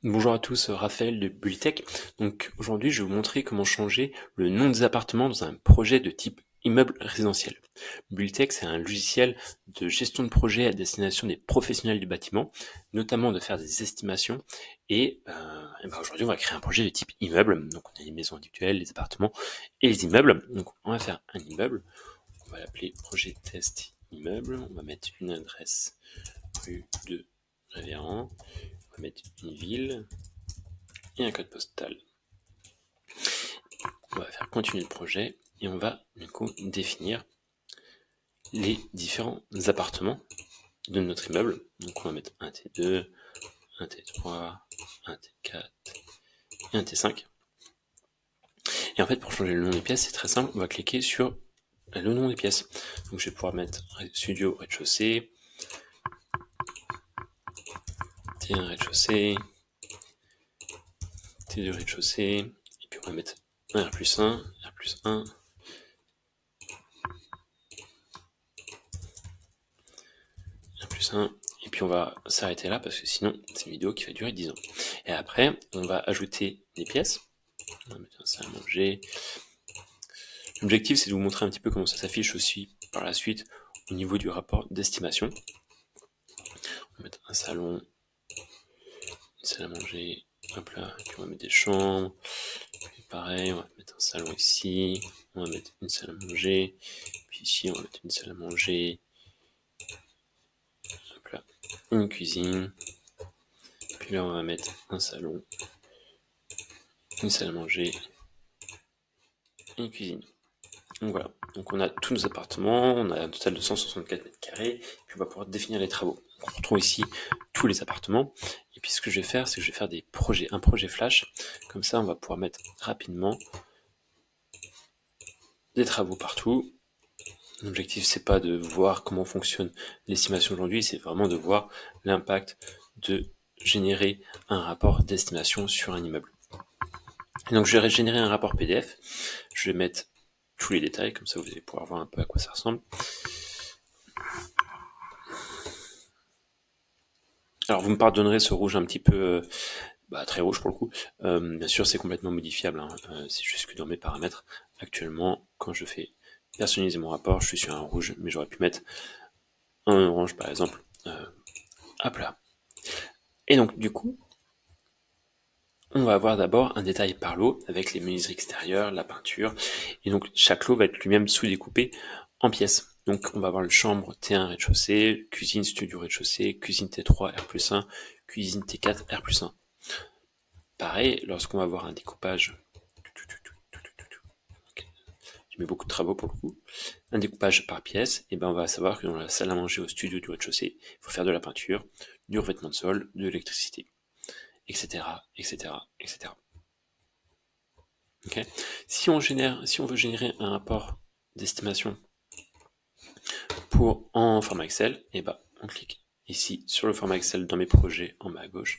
Bonjour à tous, Raphaël de Bulltech. Donc aujourd'hui, je vais vous montrer comment changer le nom des appartements dans un projet de type immeuble résidentiel. Bulltech, c'est un logiciel de gestion de projet à destination des professionnels du bâtiment, notamment de faire des estimations. Aujourd'hui, on va créer un projet de type immeuble. Donc on a les maisons individuelles, les appartements et les immeubles. Donc on va faire un immeuble. On va l'appeler projet test immeuble. On va mettre une adresse rue de Révérend. On va mettre une ville et un code postal. On va faire continuer le projet et on va du coup définir les différents appartements de notre immeuble. Donc on va mettre un T2, un T3, un T4 et un T5. Et en fait, pour changer le nom des pièces, c'est très simple. On va cliquer sur le nom des pièces. Donc je vais pouvoir mettre studio rez-de-chaussée, T1 rez-de-chaussée, T2 rez-de-chaussée, et puis on va mettre un R+1, R+1, R+1, et puis on va s'arrêter là parce que sinon c'est une vidéo qui va durer 10 ans. Et après, on va ajouter des pièces. On va mettre un salle à manger. L'objectif, c'est de vous montrer un petit peu comment ça s'affiche aussi par la suite au niveau du rapport d'estimation. On va mettre un salon, une salle à manger, hop là, puis on va mettre des chambres. Puis pareil, on va mettre un salon ici, on va mettre une salle à manger, puis ici on va mettre une salle à manger, hop là, une cuisine, puis là on va mettre un salon, une salle à manger, et une cuisine. Donc voilà, donc on a tous nos appartements, on a un total de 164 mètres carrés, puis on va pouvoir définir les travaux. On retrouve ici tous les appartements, et puis ce que je vais faire, c'est que je vais faire un projet flash, comme ça on va pouvoir mettre rapidement des travaux partout. L'objectif, c'est pas de voir comment fonctionne l'estimation aujourd'hui, c'est vraiment de voir l'impact de générer un rapport d'estimation sur un immeuble. Et donc je vais générer un rapport PDF, je vais mettre tous les détails, comme ça vous allez pouvoir voir un peu à quoi ça ressemble. Alors vous me pardonnerez ce rouge un petit peu très rouge pour le coup. Bien sûr c'est complètement modifiable, hein. C'est juste que dans mes paramètres, actuellement, quand je fais personnaliser mon rapport, je suis sur un rouge, mais j'aurais pu mettre un orange par exemple. Hop là. Et donc du coup, on va avoir d'abord un détail par lot avec les menuiseries extérieures, la peinture, et donc chaque lot va être lui-même sous-découpé en pièces. Donc on va avoir le chambre T1 rez-de-chaussée, cuisine studio rez-de-chaussée, cuisine T3 R+1, cuisine T4 R+1. Pareil, lorsqu'on va avoir un découpage, je mets beaucoup de travaux pour le coup, un découpage par pièce, et ben on va savoir que dans la salle à manger au studio du rez-de-chaussée, il faut faire de la peinture, du revêtement de sol, de l'électricité, etc., etc., etc. Okay. Si on veut générer un rapport d'estimation en format Excel, et ben on clique ici sur le format Excel dans mes projets en bas à gauche.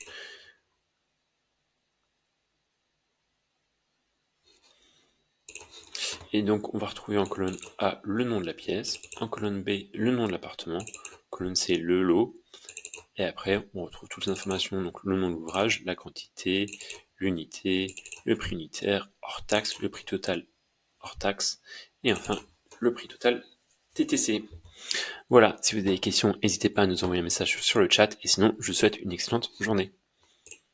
Et donc on va retrouver en colonne A le nom de la pièce, en colonne B le nom de l'appartement, colonne C le lot, et après on retrouve toutes les informations, donc le nom de l'ouvrage, la quantité, l'unité, le prix unitaire, hors taxe, le prix total hors taxe, et enfin le prix total TTC. Voilà, si vous avez des questions, n'hésitez pas à nous envoyer un message sur le chat, et sinon, je vous souhaite une excellente journée.